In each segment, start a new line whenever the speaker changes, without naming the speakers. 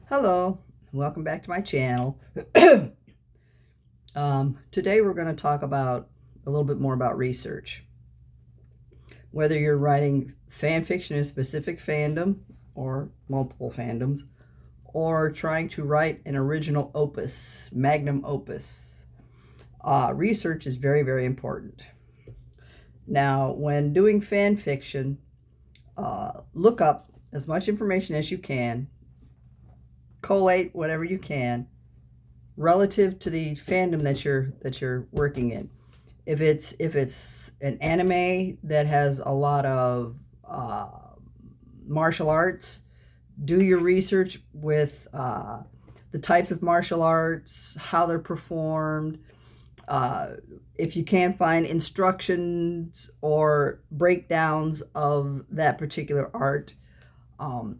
Hello, welcome back to my channel. Today we're going to talk about a little bit more about research. Whether you're writing fan fiction in a specific fandom or multiple fandoms, or trying to write an original opus, magnum opus, research is very, very important. Now, when doing fan fiction, look up as much information as you can, collate whatever you can, relative to the fandom that you're working in. If it's an anime that has a lot of martial arts, do your research with the types of martial arts, how they're performed. If you can't find instructions or breakdowns of that particular art,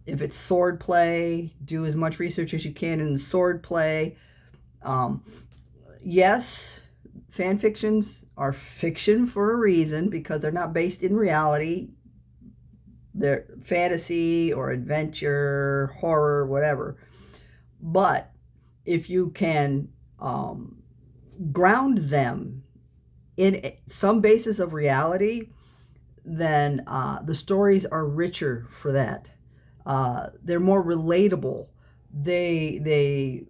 if it's sword play, do as much research as you can in sword play. Um, yes, fan fictions are fiction for a reason because they're not based in reality. They're fantasy or adventure, horror, whatever. But if you can ground them in some basis of reality, then the stories are richer for that. They're more relatable. They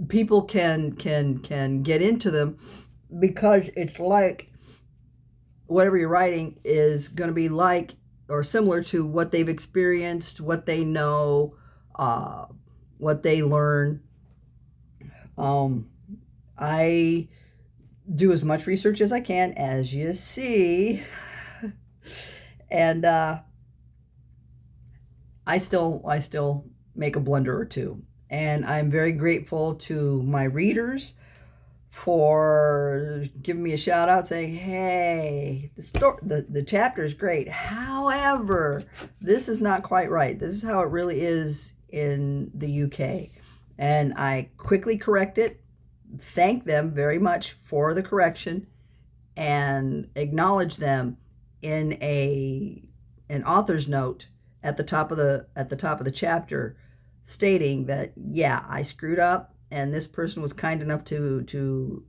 people can get into them because it's like whatever you're writing is going to be like or similar to what they've experienced, what they know, uh, what they learn. Um, I do as much research as I can, as you see, and I still make a blunder or two, and I'm very grateful to my readers for giving me a shout out saying, hey, the chapter is great. However, this is not quite right. This is how it really is in the UK. And I quickly correct it, thank them very much for the correction, and acknowledge them in an author's note at the top of the chapter, stating that, yeah, I screwed up, and this person was kind enough to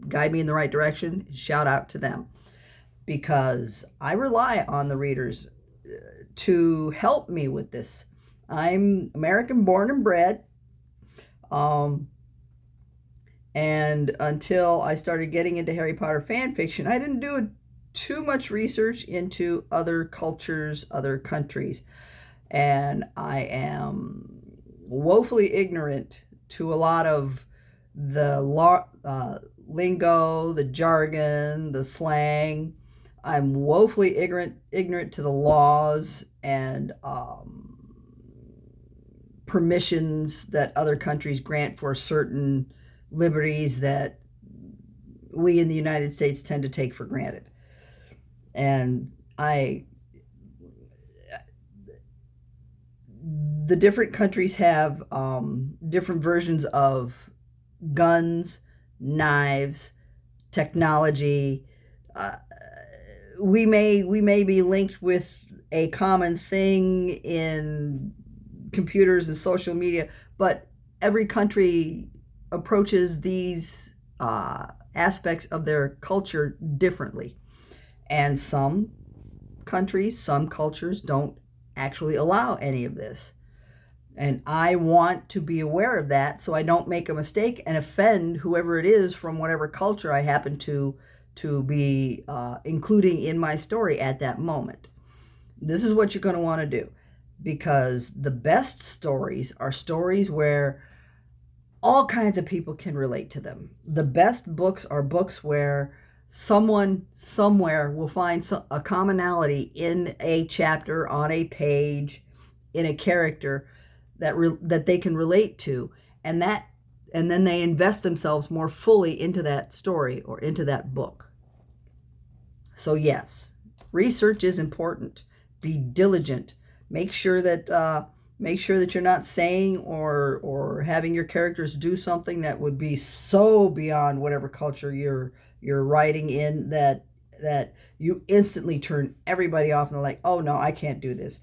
guide me in the right direction. Shout out to them, because I rely on the readers to help me with this. I'm American born and bred, um, and until I started getting into Harry Potter fan fiction, I didn't do too much research into other cultures, other countries, and I am woefully ignorant to a lot of the lingo, the jargon, the slang. I'm woefully ignorant to the laws and permissions that other countries grant for certain liberties that we in the United States tend to take for granted. And the different countries have different versions of guns, knives, technology. Uh, we may be linked with a common thing in computers and social media, but every country approaches these aspects of their culture differently. And some countries, some cultures don't actually allow any of this. And I want to be aware of that so I don't make a mistake and offend whoever it is from whatever culture I happen to be including in my story at that moment. This is what you're going to want to do, because the best stories are stories where all kinds of people can relate to them. The best books are books where someone somewhere will find a commonality in a chapter, on a page, in a character that they can relate to, and then they invest themselves more fully into that story or into that book. So yes, research is important. Be diligent. Make sure that you're not saying or having your characters do something that would be so beyond whatever culture you're writing in that you instantly turn everybody off and they're like, oh no, I can't do this.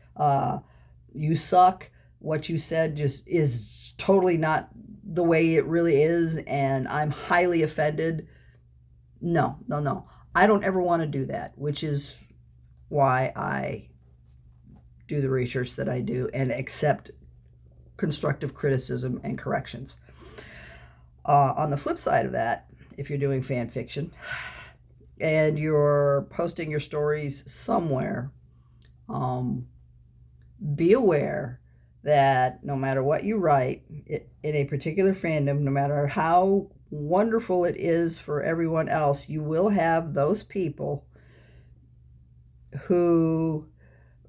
You suck. what you said just is totally not the way it really is, and I'm highly offended. No, no, no. I don't ever want to do that, which is why I do the research that I do and accept constructive criticism and corrections. On the flip side of that, if you're doing fan fiction and you're posting your stories somewhere, be aware that no matter what you write in a particular fandom, no matter how wonderful it is for everyone else, you will have those people who,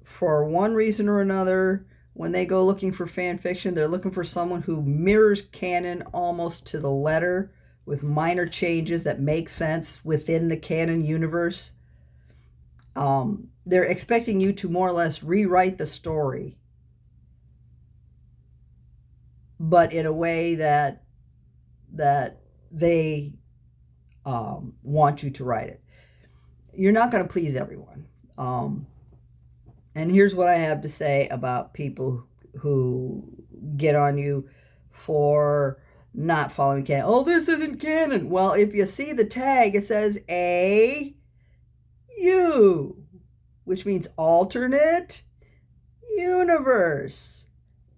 for one reason or another, when they go looking for fan fiction, they're looking for someone who mirrors canon almost to the letter with minor changes that make sense within the canon universe. They're expecting you to more or less rewrite the story, but in a way that they want you to write it. You're not going to please everyone. And here's what I have to say about people who get on you for not following canon. Oh, this isn't canon. Well, if you see the tag, it says AU, which means alternate universe.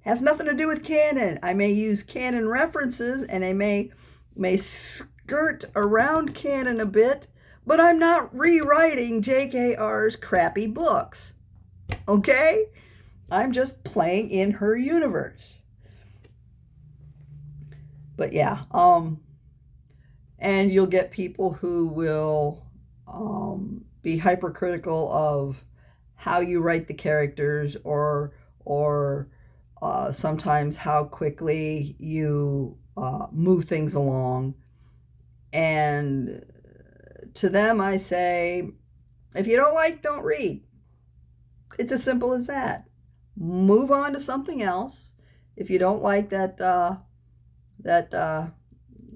Has nothing to do with canon. I may use canon references and I may skirt around canon a bit, but I'm not rewriting JKR's crappy books. Okay? I'm just playing in her universe. But yeah, and you'll get people who will be hypercritical of how you write the characters, or sometimes how quickly you move things along. And to them, I say, if you don't like, don't read. It's as simple as that. Move on to something else. If you don't like that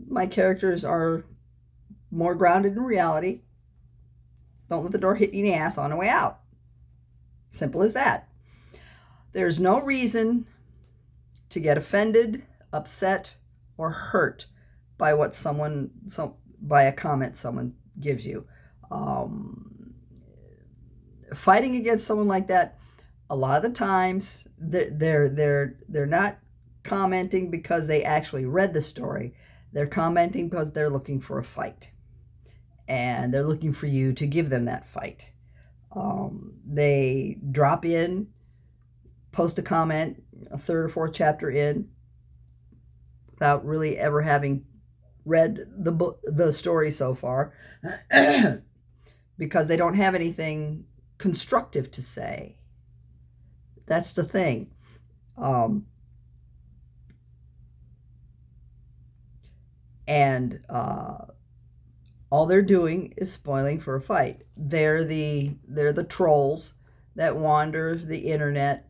my characters are more grounded in reality, don't let the door hit you in the ass on the way out. Simple as that. There's no reason to get offended, upset, or hurt by by a comment someone gives you. Fighting against someone like that, a lot of the times they're not commenting because they actually read the story. They're commenting because they're looking for a fight, and they're looking for you to give them that fight. They drop in, post a comment a third or fourth chapter in, without really ever having read the story so far, because they don't have anything constructive to say. That's the thing. And all they're doing is spoiling for a fight. They're the trolls that wander the internet,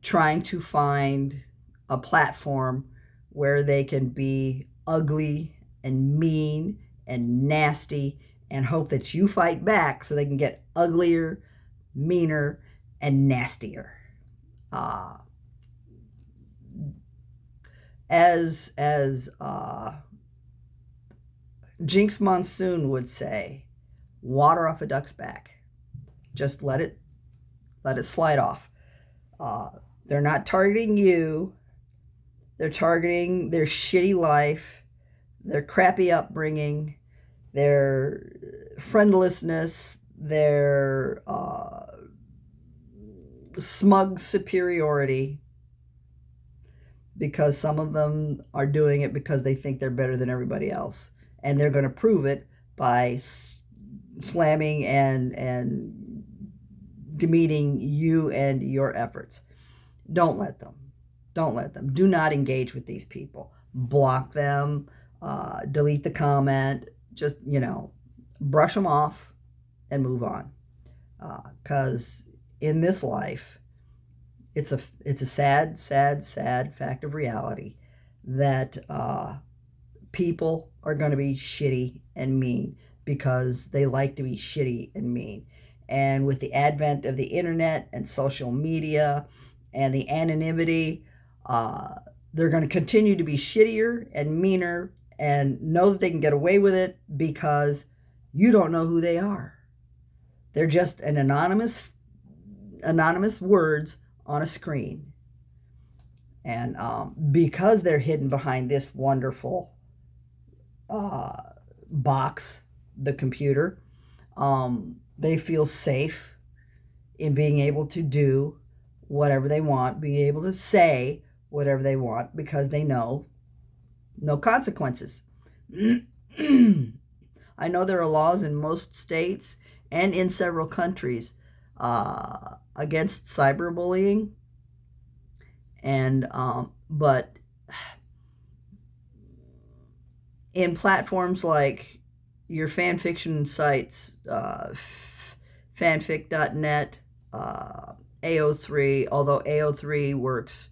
trying to find a platform where they can be ugly and mean and nasty and hope that you fight back so they can get uglier, meaner, and nastier. As Jinx Monsoon would say, water off a duck's back. Just let it slide off. They're not targeting you. They're targeting their shitty life, their crappy upbringing, their friendlessness, their smug superiority, because some of them are doing it because they think they're better than everybody else. And they're going to prove it by slamming and demeaning you and your efforts. Don't let them. Don't let them. Do not engage with these people. Block them. Delete the comment. Just, brush them off and move on. Because in this life, it's a sad, sad, sad fact of reality that people are going to be shitty and mean because they like to be shitty and mean. And with the advent of the internet and social media and the anonymity, they're going to continue to be shittier and meaner and know that they can get away with it because you don't know who they are. They're just an anonymous words on a screen. And because they're hidden behind this wonderful box, the computer, they feel safe in being able to do whatever they want, being able to say whatever they want because they know no consequences. I know there are laws in most states and in several countries against cyberbullying, and but in platforms like your fan fiction sites, fanfic.net, AO3, although AO3 works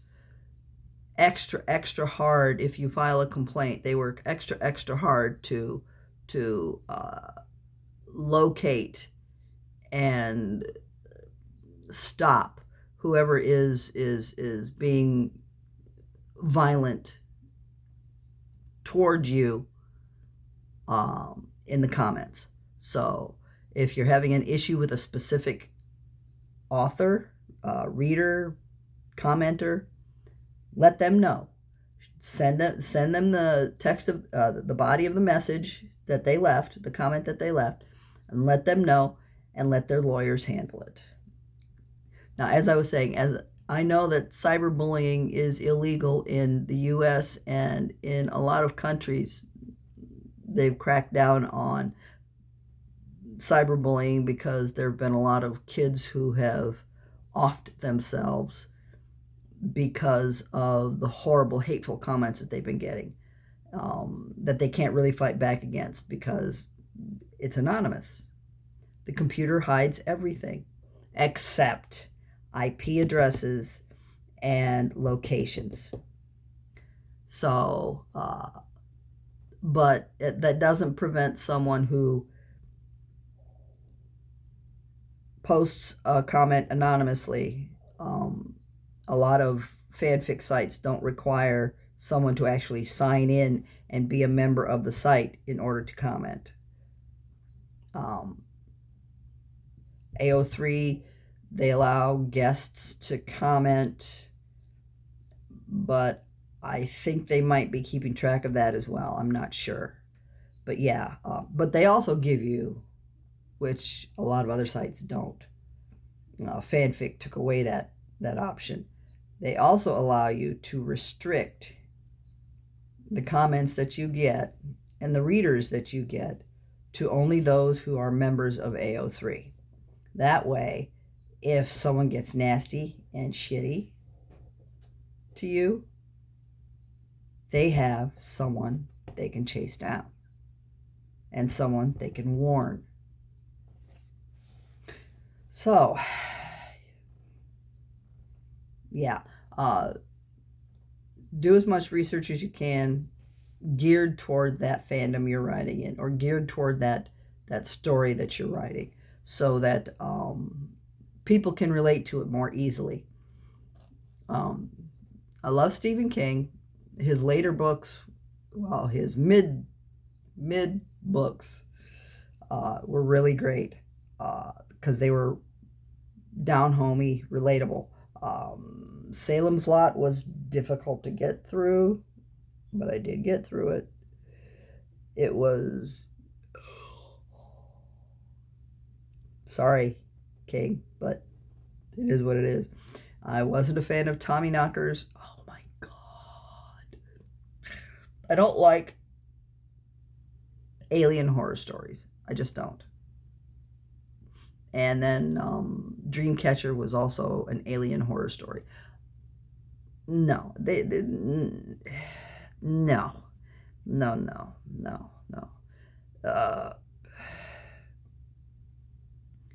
extra hard. If you file a complaint, they work extra hard to locate and stop whoever is being violent towards you in the comments. So if you're having an issue with a specific author, reader, commenter, let them know. Send them the text of the body of the message that they left, the comment that they left, and let them know, and let their lawyers handle it. Now, as I was saying, as I know that cyberbullying is illegal in the U.S. and in a lot of countries, they've cracked down on cyberbullying because there have been a lot of kids who have offed themselves because of the horrible, hateful comments that they've been getting, that they can't really fight back against because it's anonymous. The computer hides everything except IP addresses and locations. So, but that doesn't prevent someone who posts a comment anonymously. A lot of fanfic sites don't require someone to actually sign in and be a member of the site in order to comment. AO3, they allow guests to comment, but I think they might be keeping track of that as well. I'm not sure. But yeah, but they also give you, which a lot of other sites don't. Fanfic took away that option. They also allow you to restrict the comments that you get and the readers that you get to only those who are members of AO3. That way, if someone gets nasty and shitty to you, they have someone they can chase down and someone they can warn. So, yeah, do as much research as you can geared toward that fandom you're writing in, or geared toward that story that you're writing, so that people can relate to it more easily. I love Stephen King. His later books, well, his mid books were really great because they were down-homey, relatable. Salem's Lot was difficult to get through, but I did get through it. It was... Sorry, King, but it is what it is. I wasn't a fan of Tommyknockers. Oh my God. I don't like alien horror stories. I just don't. And then Dreamcatcher was also an alien horror story. No, no.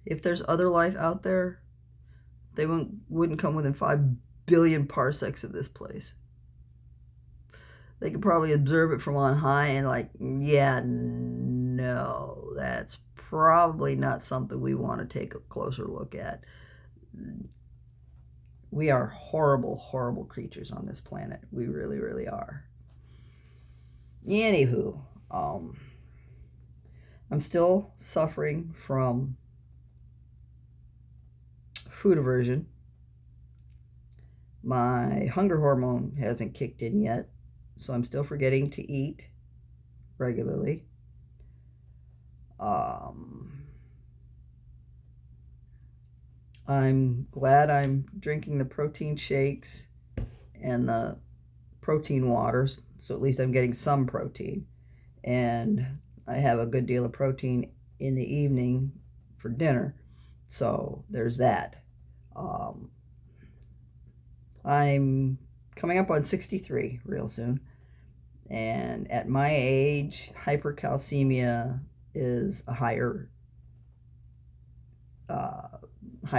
If there's other life out there, they wouldn't come within 5 billion parsecs of this place. They could probably observe it from on high and like, yeah, no, that's probably not something we want to take a closer look at. We are horrible, horrible creatures on this planet. We really, really are. Anywho, I'm still suffering from food aversion. My hunger hormone hasn't kicked in yet, so I'm still forgetting to eat regularly. I'm glad I'm drinking the protein shakes and the protein waters, so at least I'm getting some protein. And I have a good deal of protein in the evening for dinner, so there's that. I'm coming up on 63 real soon, and at my age, hypercalcemia is a higher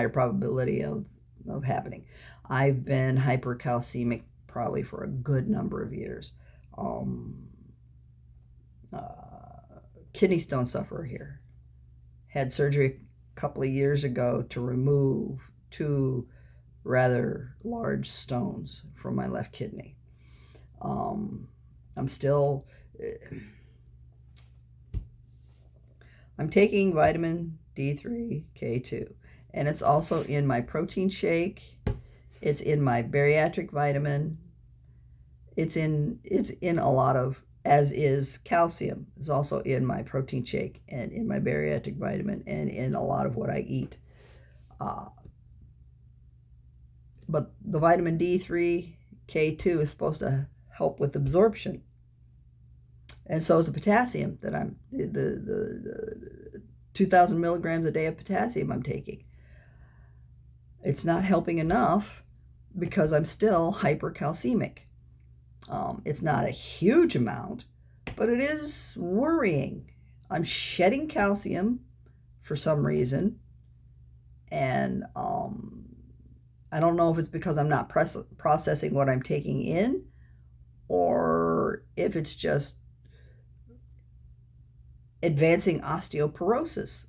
probability of happening. I've been hypercalcemic probably for a good number of years. Kidney stone sufferer here. Had surgery a couple of years ago to remove 2 rather large stones from my left kidney. I'm taking vitamin D3, K2, and it's also in my protein shake. It's in my bariatric vitamin. It's in a lot of, as is calcium. It's also in my protein shake and in my bariatric vitamin and in a lot of what I eat. But the vitamin D3, K2 is supposed to help with absorption. And so is the potassium that the 2,000 milligrams a day of potassium I'm taking. It's not helping enough because I'm still hypercalcemic. It's not a huge amount, but it is worrying. I'm shedding calcium for some reason, and I don't know if it's because I'm not processing what I'm taking in, or if it's just advancing osteoporosis.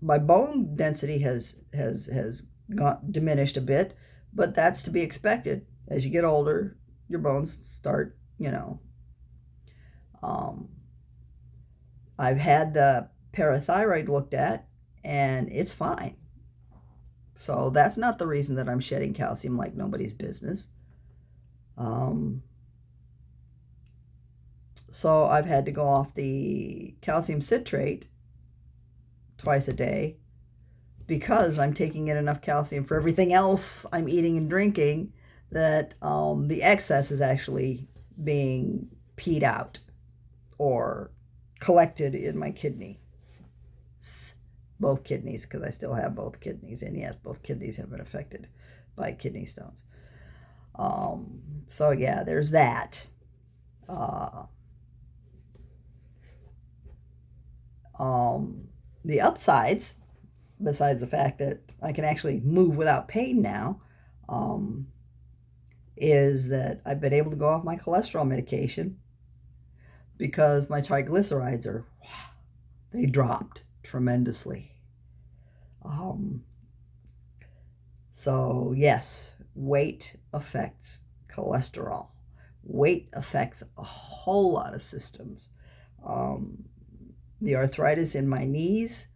My bone density has diminished a bit, but that's to be expected. As you get older, your bones start, I've had the parathyroid looked at, and it's fine. So that's not the reason that I'm shedding calcium like nobody's business. So I've had to go off the calcium citrate twice a day because I'm taking in enough calcium for everything else I'm eating and drinking that the excess is actually being peed out or collected in my kidney. Both kidneys, because I still have both kidneys, and yes, both kidneys have been affected by kidney stones. So yeah, there's that. The upsides, besides the fact that I can actually move without pain now, is that I've been able to go off my cholesterol medication because my triglycerides they dropped tremendously. So yes, weight affects cholesterol. Weight affects a whole lot of systems. The arthritis in my knees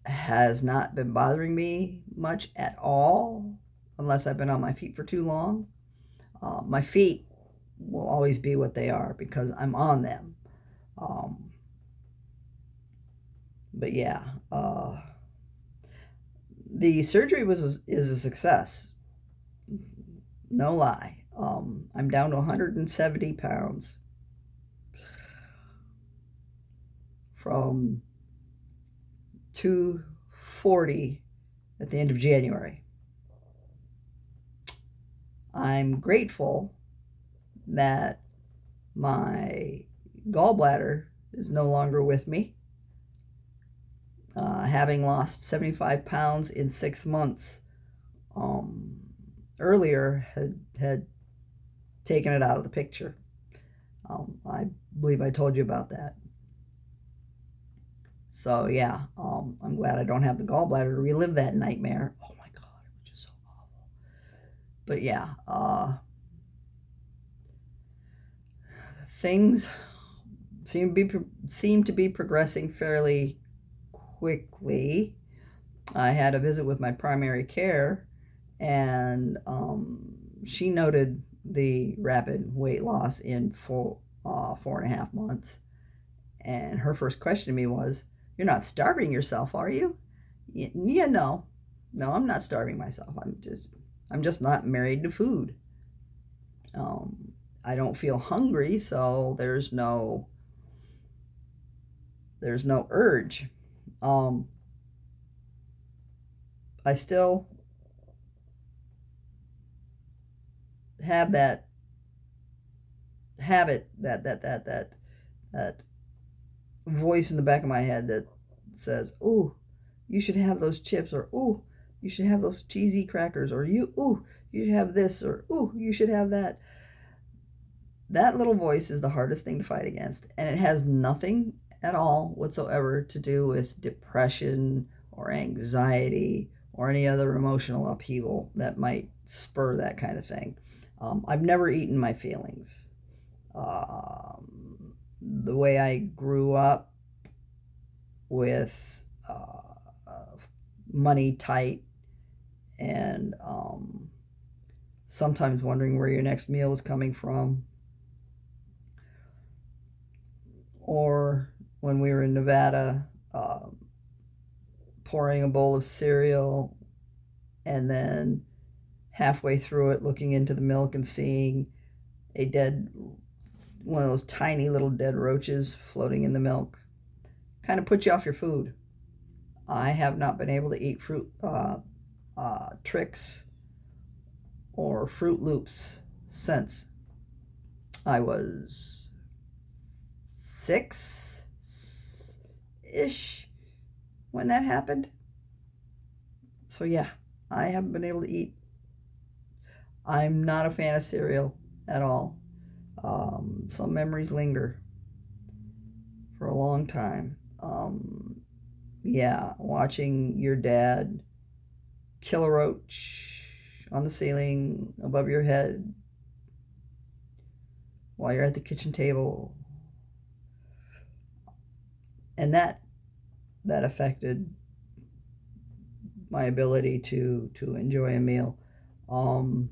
has not been bothering me much at all, unless I've been on my feet for too long. My feet will always be what they are because I'm on them. But yeah, the surgery is a success. No lie. I'm down to 170 pounds from 240 at the end of January. I'm grateful that my gallbladder is no longer with me. Having lost 75 pounds in 6 months earlier had taken it out of the picture. I believe I told you about that. So yeah, I'm glad I don't have the gallbladder to relive that nightmare. Oh my God, it was just so awful. But yeah, things seem to be progressing fairly quickly. I had a visit with my primary care, and she noted the rapid weight loss in 4.5 months. And her first question to me was, "You're not starving yourself, are you?" Yeah, no, I'm not starving myself. I'm just not married to food. Um, I don't feel hungry, so there's no urge. Um, I still have that habit, that voice in the back of my head that says, "Ooh, you should have those chips," or "Ooh, you should have those cheesy crackers," or "Ooh, you should have this," or "Ooh, you should have that." That little voice is the hardest thing to fight against, and it has nothing at all whatsoever to do with depression or anxiety or any other emotional upheaval that might spur that kind of thing. I've never eaten my feelings. The way I grew up with money tight, and sometimes wondering where your next meal is coming from, or when we were in Nevada, pouring a bowl of cereal and then halfway through it looking into the milk and seeing a dead one of those tiny little dead roaches floating in the milk kind of put you off your food. I have not been able to eat fruit tricks or Fruit Loops since I was 6-ish when that happened. So yeah, I haven't been able to eat. I'm not a fan of cereal at all. Some memories linger for a long time. Yeah, watching your dad kill a roach on the ceiling above your head while you're at the kitchen table, and that affected my ability to enjoy a meal. Um,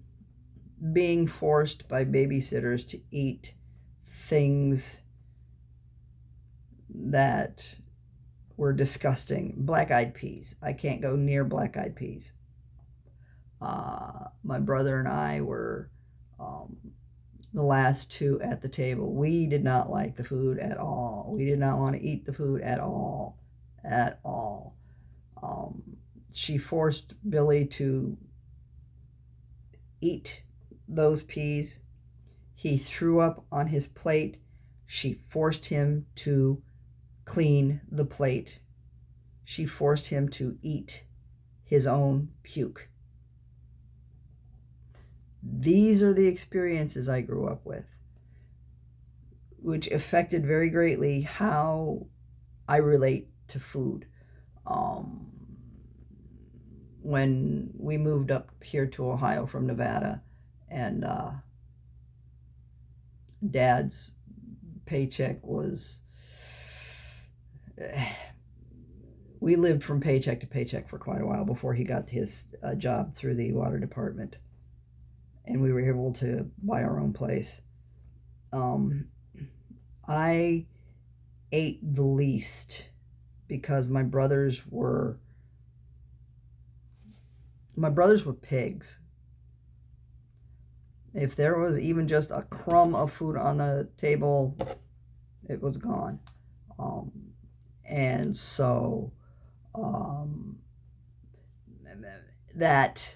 Being forced by babysitters to eat things that were disgusting. Black-eyed peas. I can't go near black-eyed peas. My brother and I were the last two at the table. We did not like the food at all. We did not want to eat the food at all. At all. She forced Billy to eat those peas. He threw up on his plate. She forced him to clean the plate. She forced him to eat his own puke. These are the experiences I grew up with, which affected very greatly how I relate to food. Um, when we moved up here to Ohio from Nevada, and Dad's paycheck was, we lived from paycheck to paycheck for quite a while before he got his job through the water department, and we were able to buy our own place. I ate the least because my brothers were pigs. If there was even just a crumb of food on the table, it was gone. Um, and so um, that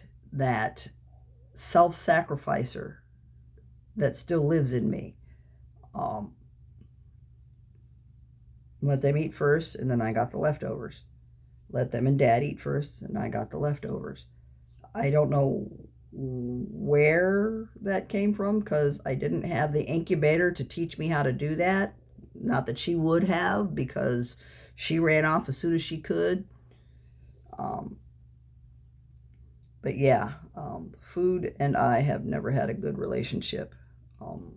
self-sacrificer that still lives in me. Let them eat first, and then I got the leftovers. Let them and Dad eat first, and I got the leftovers. I don't know where that came from because I didn't have the incubator to teach me how to do that. Not that she would have, because She ran off as soon as she could. Um, but yeah, food and I have never had a good relationship. Um,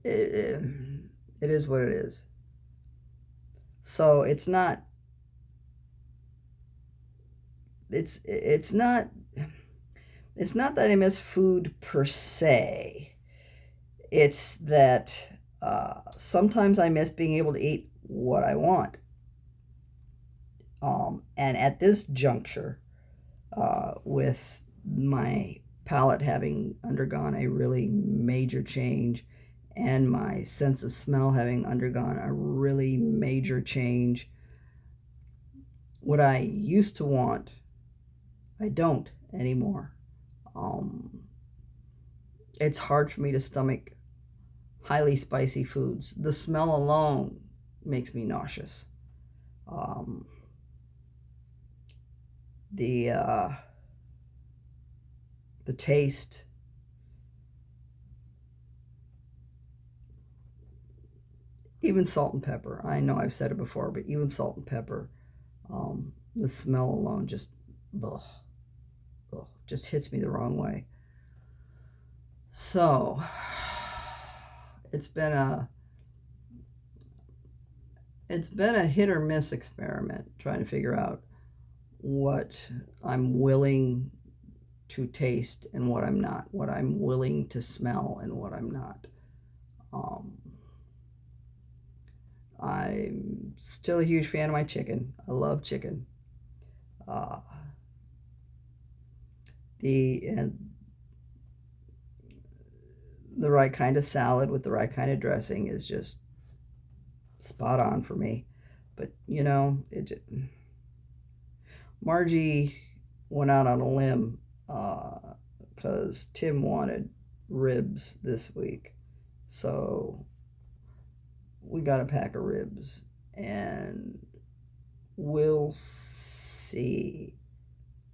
it, it is what it is. So it's not it's not that I miss food per se. It's that sometimes I miss being able to eat what I want. And at this juncture, with my palate having undergone a really major change and my sense of smell having undergone a really major change, what I used to want, I don't anymore. Um, it's hard for me to stomach highly spicy foods. The smell alone makes me nauseous. Um, the uh, the taste, even salt and pepper. I know I've said it before, but even salt and pepper, the smell alone just, ugh, ugh, just hits me the wrong way. So it's been a it's been a hit or miss experiment trying to figure out what I'm willing to taste and what I'm not, what I'm willing to smell and what I'm not. Um, I'm still a huge fan of my chicken. I love chicken. Uh, and the right kind of salad with the right kind of dressing is just spot on for me. But Margie went out on a limb because Tim wanted ribs this week, so we got a pack of ribs, and we'll see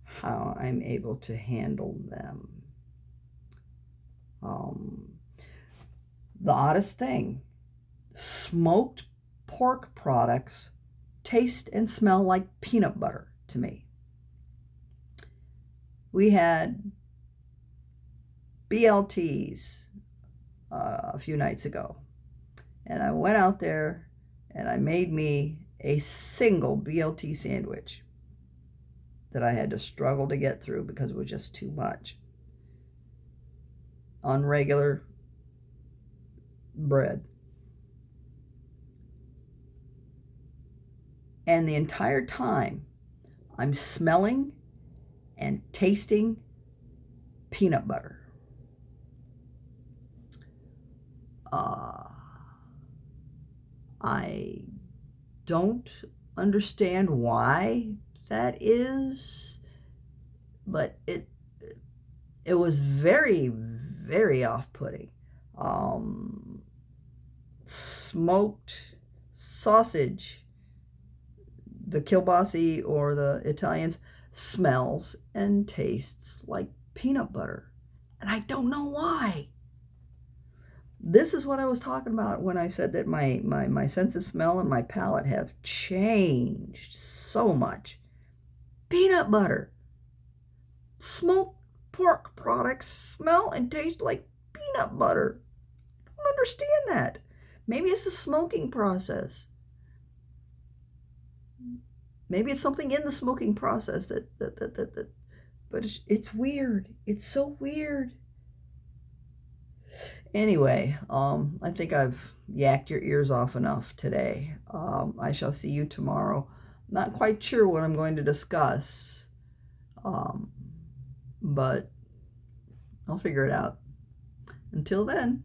how I'm able to handle them. The oddest thing, smoked pork products taste and smell like peanut butter to me. We had BLTs a few nights ago, and I went out there and I made me a single BLT sandwich that I had to struggle to get through because it was just too much on regular bread. And the entire time, I'm smelling and tasting peanut butter. I don't understand why that is, but it was very, very off-putting. Smoked sausage, the kielbasi or the Italians, smells and tastes like peanut butter. And I don't know why. This is what I was talking about when I said that my sense of smell and my palate have changed so much. Peanut butter. Smoked pork products smell and taste like peanut butter. I don't understand that. Maybe it's the smoking process. Maybe it's something in the smoking process but it's weird. It's so weird. Anyway, I think I've yacked your ears off enough today. I shall see you tomorrow. Not quite sure what I'm going to discuss, but I'll figure it out. Until then.